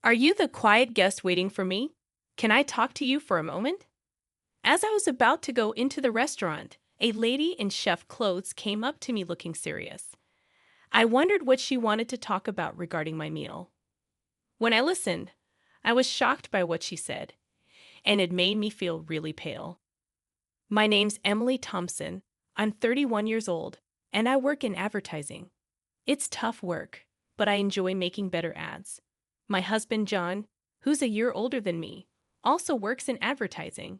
Are you the quiet guest waiting for me? Can I talk to you for a moment? As I was about to go into the restaurant, a lady in chef clothes came up to me looking serious. I wondered what she wanted to talk about regarding my meal. When I listened, I was shocked by what she said, and it made me feel really pale. My name's Emily Thompson. I'm 31 years old, and I work in advertising. It's tough work, but I enjoy making better ads. My husband, John, who's a year older than me, also works in advertising.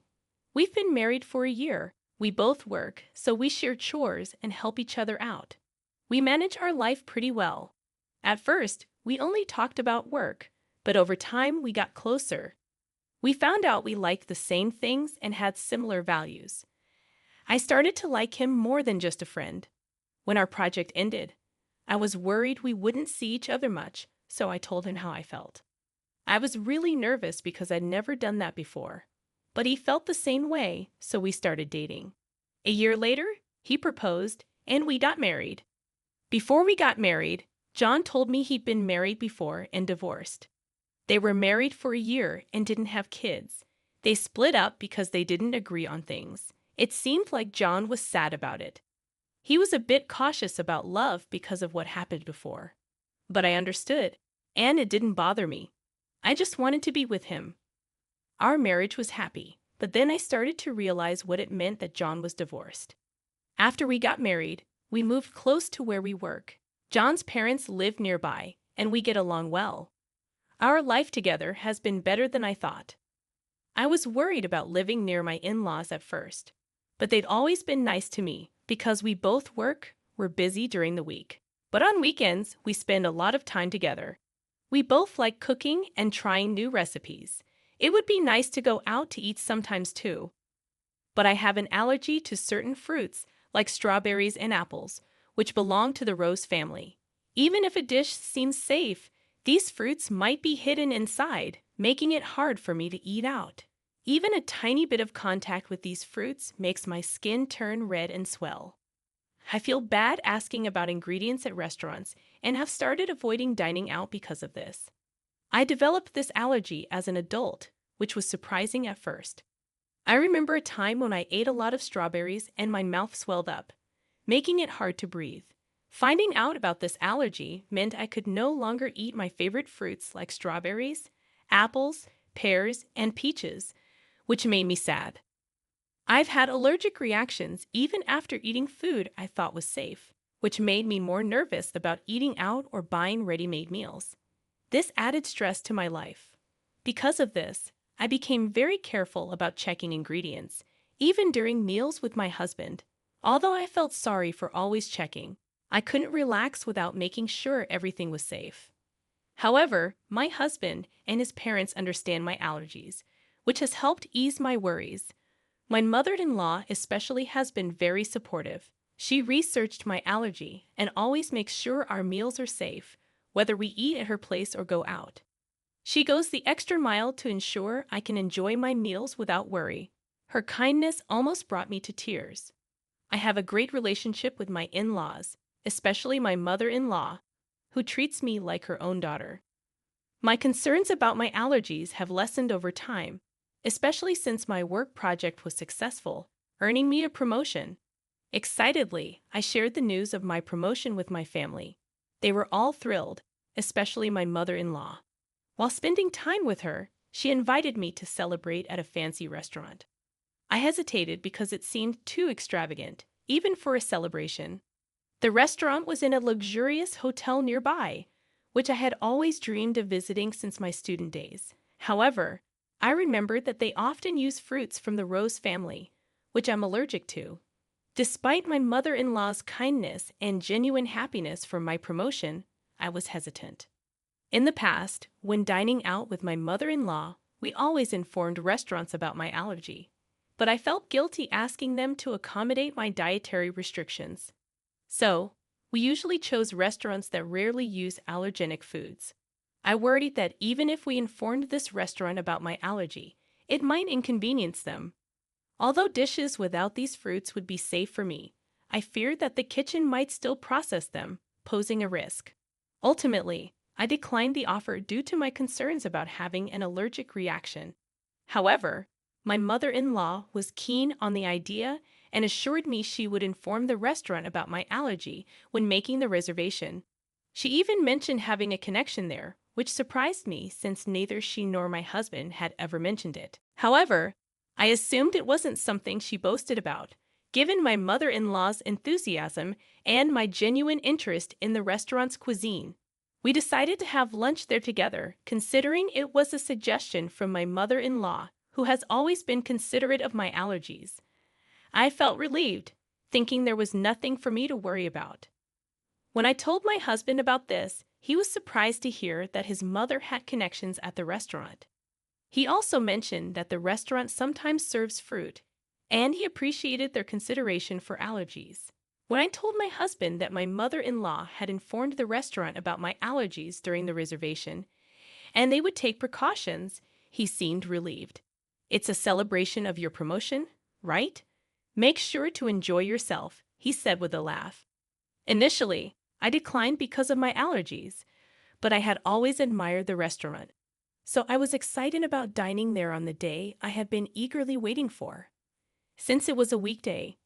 We've been married for a year. We both work, so we share chores and help each other out. We manage our life pretty well. At first, we only talked about work, but over time we got closer. We found out we liked the same things and had similar values. I started to like him more than just a friend. When our project ended, I was worried we wouldn't see each other much, so I told him how I felt. I was really nervous because I'd never done that before. But he felt the same way, so we started dating. A year later, he proposed, and we got married. Before we got married, John told me he'd been married before and divorced. They were married for a year and didn't have kids. They split up because they didn't agree on things. It seemed like John was sad about it. He was a bit cautious about love because of what happened before. But I understood, and it didn't bother me. I just wanted to be with him. Our marriage was happy, but then I started to realize what it meant that John was divorced. After we got married, we moved close to where we work. John's parents live nearby, and we get along well. Our life together has been better than I thought. I was worried about living near my in-laws at first, but they'd always been nice to me because we both we're busy during the week. But on weekends, we spend a lot of time together. We both like cooking and trying new recipes. It would be nice to go out to eat sometimes too. But I have an allergy to certain fruits, like strawberries and apples, which belong to the rose family. Even if a dish seems safe, these fruits might be hidden inside, making it hard for me to eat out. Even a tiny bit of contact with these fruits makes my skin turn red and swell. I feel bad asking about ingredients at restaurants and have started avoiding dining out because of this. I developed this allergy as an adult, which was surprising at first. I remember a time when I ate a lot of strawberries and my mouth swelled up, making it hard to breathe. Finding out about this allergy meant I could no longer eat my favorite fruits like strawberries, apples, pears, and peaches, which made me sad. I've had allergic reactions even after eating food I thought was safe, which made me more nervous about eating out or buying ready-made meals. This added stress to my life. Because of this, I became very careful about checking ingredients, even during meals with my husband. Although I felt sorry for always checking, I couldn't relax without making sure everything was safe. However, my husband and his parents understand my allergies, which has helped ease my worries. My mother-in-law especially has been very supportive. She researched my allergy and always makes sure our meals are safe, whether we eat at her place or go out. She goes the extra mile to ensure I can enjoy my meals without worry. Her kindness almost brought me to tears. I have a great relationship with my in-laws, especially my mother-in-law, who treats me like her own daughter. My concerns about my allergies have lessened over time, especially since my work project was successful, earning me a promotion. Excitedly, I shared the news of my promotion with my family. They were all thrilled, especially my mother-in-law. While spending time with her, she invited me to celebrate at a fancy restaurant. I hesitated because it seemed too extravagant, even for a celebration. The restaurant was in a luxurious hotel nearby, which I had always dreamed of visiting since my student days. However, I remembered that they often use fruits from the rose family, which I'm allergic to. Despite my mother-in-law's kindness and genuine happiness for my promotion, I was hesitant. In the past, when dining out with my mother-in-law, we always informed restaurants about my allergy, but I felt guilty asking them to accommodate my dietary restrictions. So, we usually chose restaurants that rarely use allergenic foods. I worried that even if we informed this restaurant about my allergy, it might inconvenience them. Although dishes without these fruits would be safe for me, I feared that the kitchen might still process them, posing a risk. Ultimately, I declined the offer due to my concerns about having an allergic reaction. However, my mother-in-law was keen on the idea and assured me she would inform the restaurant about my allergy when making the reservation. She even mentioned having a connection there, which surprised me since neither she nor my husband had ever mentioned it. However, I assumed it wasn't something she boasted about, given my mother-in-law's enthusiasm and my genuine interest in the restaurant's cuisine. We decided to have lunch there together, considering it was a suggestion from my mother-in-law, who has always been considerate of my allergies. I felt relieved, thinking there was nothing for me to worry about. When I told my husband about this, he was surprised to hear that his mother had connections at the restaurant. He also mentioned that the restaurant sometimes serves fruit, and he appreciated their consideration for allergies. When I told my husband that my mother-in-law had informed the restaurant about my allergies during the reservation, and they would take precautions, he seemed relieved. It's a celebration of your promotion, right? Make sure to enjoy yourself, he said with a laugh. Initially, I declined because of my allergies, but I had always admired the restaurant, so I was excited about dining there on the day I had been eagerly waiting for. Since it was a weekday,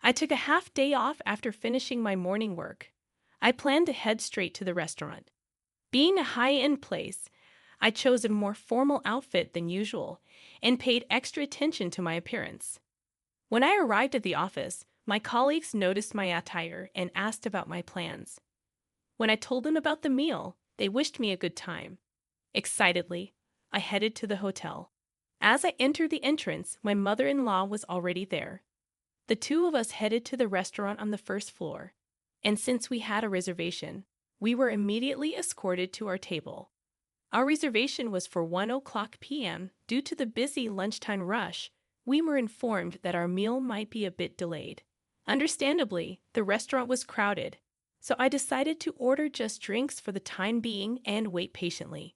I took a half day off after finishing my morning work. I planned to head straight to the restaurant. Being a high-end place, I chose a more formal outfit than usual and paid extra attention to my appearance. When I arrived at the office, my colleagues noticed my attire and asked about my plans. When I told them about the meal, they wished me a good time. Excitedly, I headed to the hotel. As I entered the entrance, my mother-in-law was already there. The two of us headed to the restaurant on the first floor, and since we had a reservation, we were immediately escorted to our table. Our reservation was for 1:00 p.m. Due to the busy lunchtime rush, we were informed that our meal might be a bit delayed. Understandably, the restaurant was crowded, so I decided to order just drinks for the time being and wait patiently.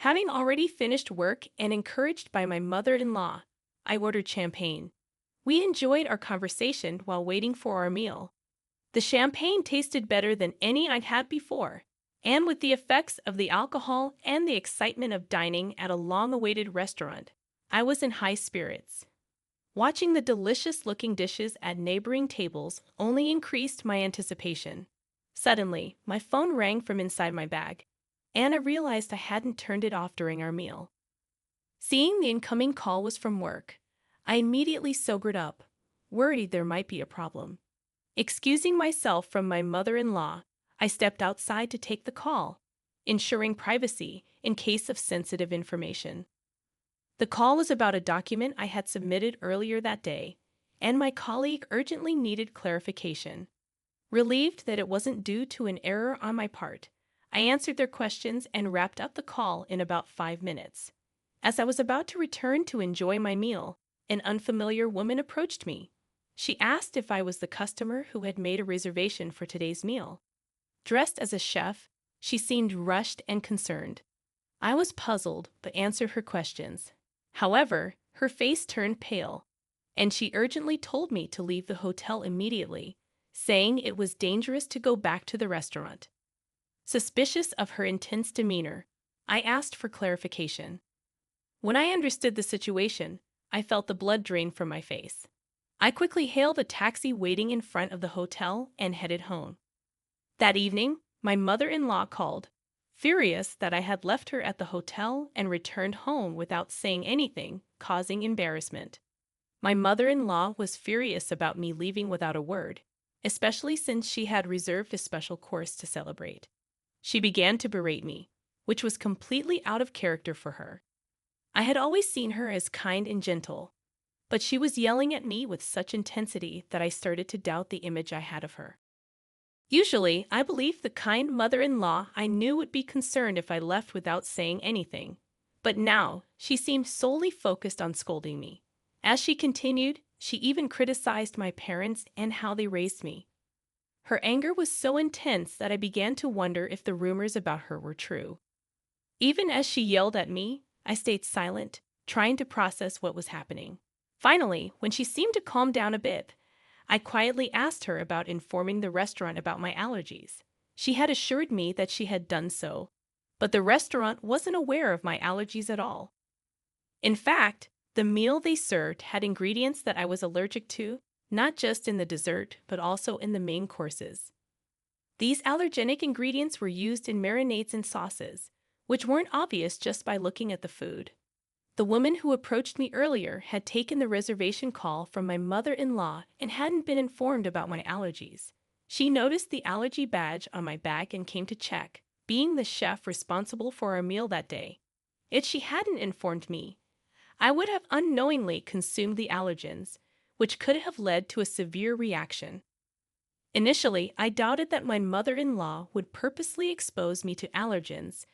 Having already finished work and encouraged by my mother-in-law, I ordered champagne. We enjoyed our conversation while waiting for our meal. The champagne tasted better than any I'd had before, and with the effects of the alcohol and the excitement of dining at a long-awaited restaurant, I was in high spirits. Watching the delicious-looking dishes at neighboring tables only increased my anticipation. Suddenly, my phone rang from inside my bag, and I realized I hadn't turned it off during our meal. Seeing the incoming call was from work, I immediately sobered up, worried there might be a problem. Excusing myself from my mother-in-law, I stepped outside to take the call, ensuring privacy in case of sensitive information. The call was about a document I had submitted earlier that day, and my colleague urgently needed clarification. Relieved that it wasn't due to an error on my part, I answered their questions and wrapped up the call in about 5 minutes. As I was about to return to enjoy my meal, an unfamiliar woman approached me. She asked if I was the customer who had made a reservation for today's meal. Dressed as a chef, she seemed rushed and concerned. I was puzzled but answered her questions. However, her face turned pale, and she urgently told me to leave the hotel immediately, saying it was dangerous to go back to the restaurant. Suspicious of her intense demeanor, I asked for clarification. When I understood the situation, I felt the blood drain from my face. I quickly hailed a taxi waiting in front of the hotel and headed home. That evening, my mother-in-law called, furious that I had left her at the hotel and returned home without saying anything, causing embarrassment. My mother-in-law was furious about me leaving without a word, especially since she had reserved a special course to celebrate. She began to berate me, which was completely out of character for her. I had always seen her as kind and gentle, but she was yelling at me with such intensity that I started to doubt the image I had of her. Usually, I believed the kind mother-in-law I knew would be concerned if I left without saying anything, but now she seemed solely focused on scolding me. As she continued, she even criticized my parents and how they raised me. Her anger was so intense that I began to wonder if the rumors about her were true. Even as she yelled at me, I stayed silent, trying to process what was happening. Finally, when she seemed to calm down a bit, I quietly asked her about informing the restaurant about my allergies. She had assured me that she had done so, but the restaurant wasn't aware of my allergies at all. In fact, the meal they served had ingredients that I was allergic to, not just in the dessert, but also in the main courses. These allergenic ingredients were used in marinades and sauces, which weren't obvious just by looking at the food. The woman who approached me earlier had taken the reservation call from my mother-in-law and hadn't been informed about my allergies. She noticed the allergy badge on my back and came to check, being the chef responsible for our meal that day. If she hadn't informed me, I would have unknowingly consumed the allergens, which could have led to a severe reaction. Initially, I doubted that my mother-in-law would purposely expose me to allergens,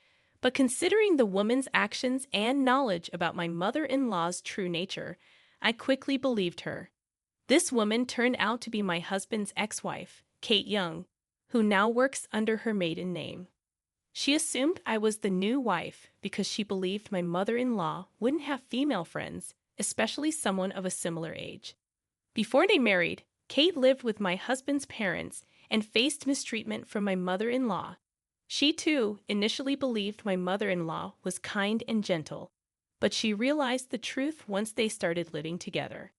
but considering the woman's actions and knowledge about my mother-in-law's true nature, I quickly believed her. This woman turned out to be my husband's ex-wife, Kate Young, who now works under her maiden name. She assumed I was the new wife because she believed my mother-in-law wouldn't have female friends, especially someone of a similar age. Before they married, Kate lived with my husband's parents and faced mistreatment from my mother-in-law. She, too, initially believed my mother-in-law was kind and gentle, but she realized the truth once they started living together.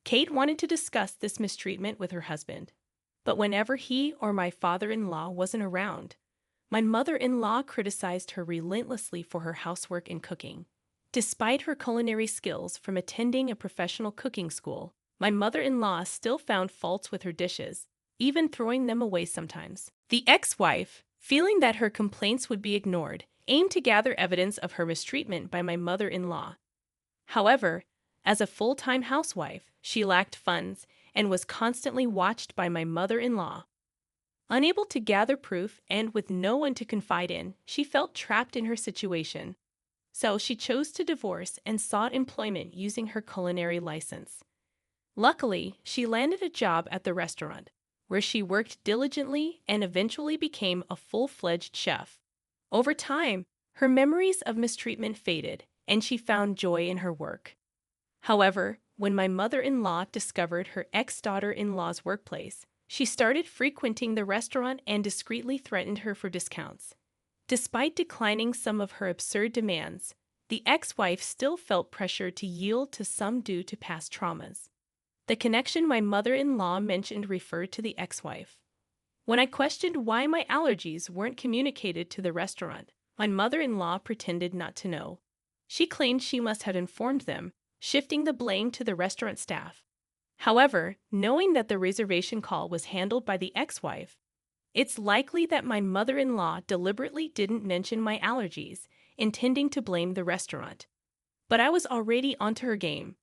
Kate wanted to discuss this mistreatment with her husband, but whenever he or my father-in-law wasn't around, my mother-in-law criticized her relentlessly for her housework and cooking. Despite her culinary skills from attending a professional cooking school, my mother-in-law still found faults with her dishes, even throwing them away sometimes. The ex-wife, feeling that her complaints would be ignored, aimed to gather evidence of her mistreatment by my mother-in-law. However, as a full-time housewife, she lacked funds and was constantly watched by my mother-in-law. Unable to gather proof and with no one to confide in, she felt trapped in her situation. So she chose to divorce and sought employment using her culinary license. Luckily, she landed a job at the restaurant, where she worked diligently and eventually became a full-fledged chef. Over time, her memories of mistreatment faded, and she found joy in her work. However, when my mother-in-law discovered her ex-daughter-in-law's workplace, she started frequenting the restaurant and discreetly threatened her for discounts. Despite declining some of her absurd demands, the ex-wife still felt pressure to yield to some due to past traumas. The connection my mother-in-law mentioned referred to the ex-wife. When I questioned why my allergies weren't communicated to the restaurant, my mother-in-law pretended not to know. She claimed she must have informed them, shifting the blame to the restaurant staff. However, knowing that the reservation call was handled by the ex-wife, it's likely that my mother-in-law deliberately didn't mention my allergies, intending to blame the restaurant. But I was already onto her game.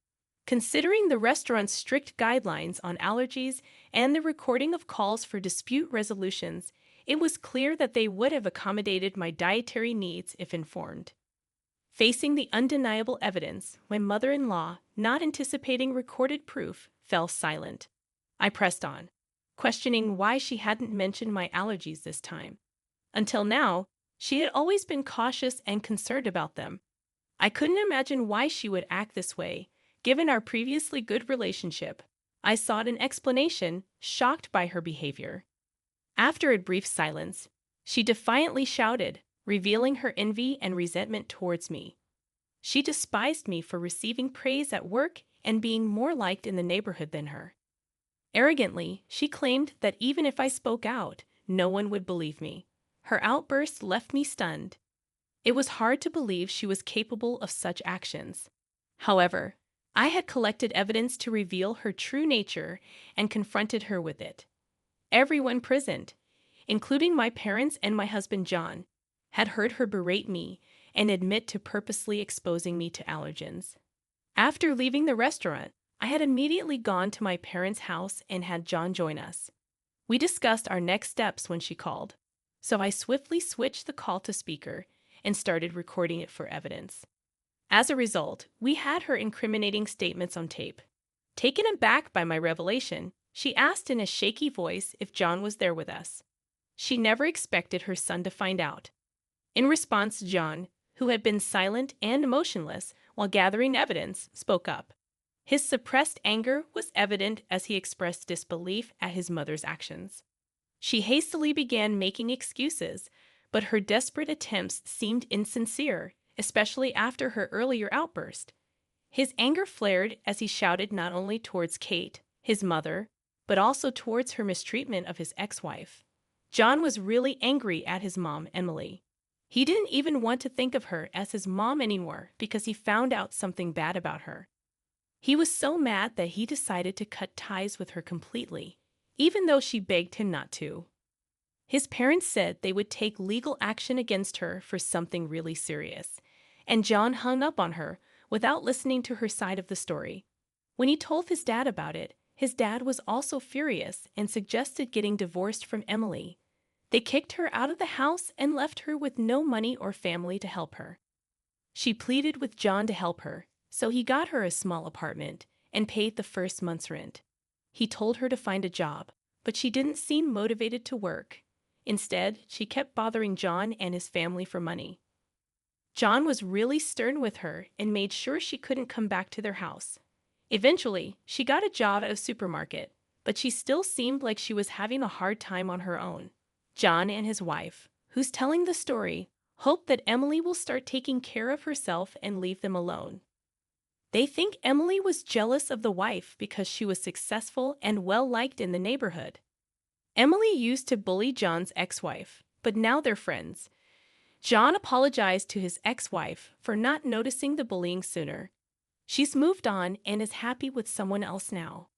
Considering the restaurant's strict guidelines on allergies and the recording of calls for dispute resolutions, it was clear that they would have accommodated my dietary needs if informed. Facing the undeniable evidence, my mother-in-law, not anticipating recorded proof, fell silent. I pressed on, questioning why she hadn't mentioned my allergies this time. Until now, she had always been cautious and concerned about them. I couldn't imagine why she would act this way, given our previously good relationship. I sought an explanation, shocked by her behavior. After a brief silence, she defiantly shouted, revealing her envy and resentment towards me. She despised me for receiving praise at work and being more liked in the neighborhood than her. Arrogantly, she claimed that even if I spoke out, no one would believe me. Her outburst left me stunned. It was hard to believe she was capable of such actions. However, I had collected evidence to reveal her true nature and confronted her with it. Everyone present, including my parents and my husband John, had heard her berate me and admit to purposely exposing me to allergens. After leaving the restaurant, I had immediately gone to my parents' house and had John join us. We discussed our next steps when she called, so I swiftly switched the call to speaker and started recording it for evidence. As a result, we had her incriminating statements on tape. Taken aback by my revelation, she asked in a shaky voice if John was there with us. She never expected her son to find out. In response, John, who had been silent and emotionless while gathering evidence, spoke up. His suppressed anger was evident as he expressed disbelief at his mother's actions. She hastily began making excuses, but her desperate attempts seemed insincere, especially after her earlier outburst. His anger flared as he shouted not only towards Kate, his mother, but also towards her mistreatment of his ex-wife. John was really angry at his mom, Emily. He didn't even want to think of her as his mom anymore because he found out something bad about her. He was so mad that he decided to cut ties with her completely, even though she begged him not to. His parents said they would take legal action against her for something really serious, and John hung up on her without listening to her side of the story. When he told his dad about it, his dad was also furious and suggested getting divorced from Emily. They kicked her out of the house and left her with no money or family to help her. She pleaded with John to help her, so he got her a small apartment and paid the first month's rent. He told her to find a job, but she didn't seem motivated to work. Instead, she kept bothering John and his family for money. John was really stern with her and made sure she couldn't come back to their house. Eventually, she got a job at a supermarket, but she still seemed like she was having a hard time on her own. John and his wife, who's telling the story, hope that Emily will start taking care of herself and leave them alone. They think Emily was jealous of the wife because she was successful and well-liked in the neighborhood. Emily used to bully John's ex-wife, but now they're friends. John apologized to his ex-wife for not noticing the bullying sooner. She's moved on and is happy with someone else now.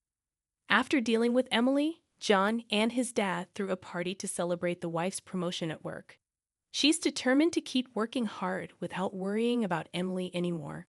After dealing with Emily, John and his dad threw a party to celebrate the wife's promotion at work. She's determined to keep working hard without worrying about Emily anymore.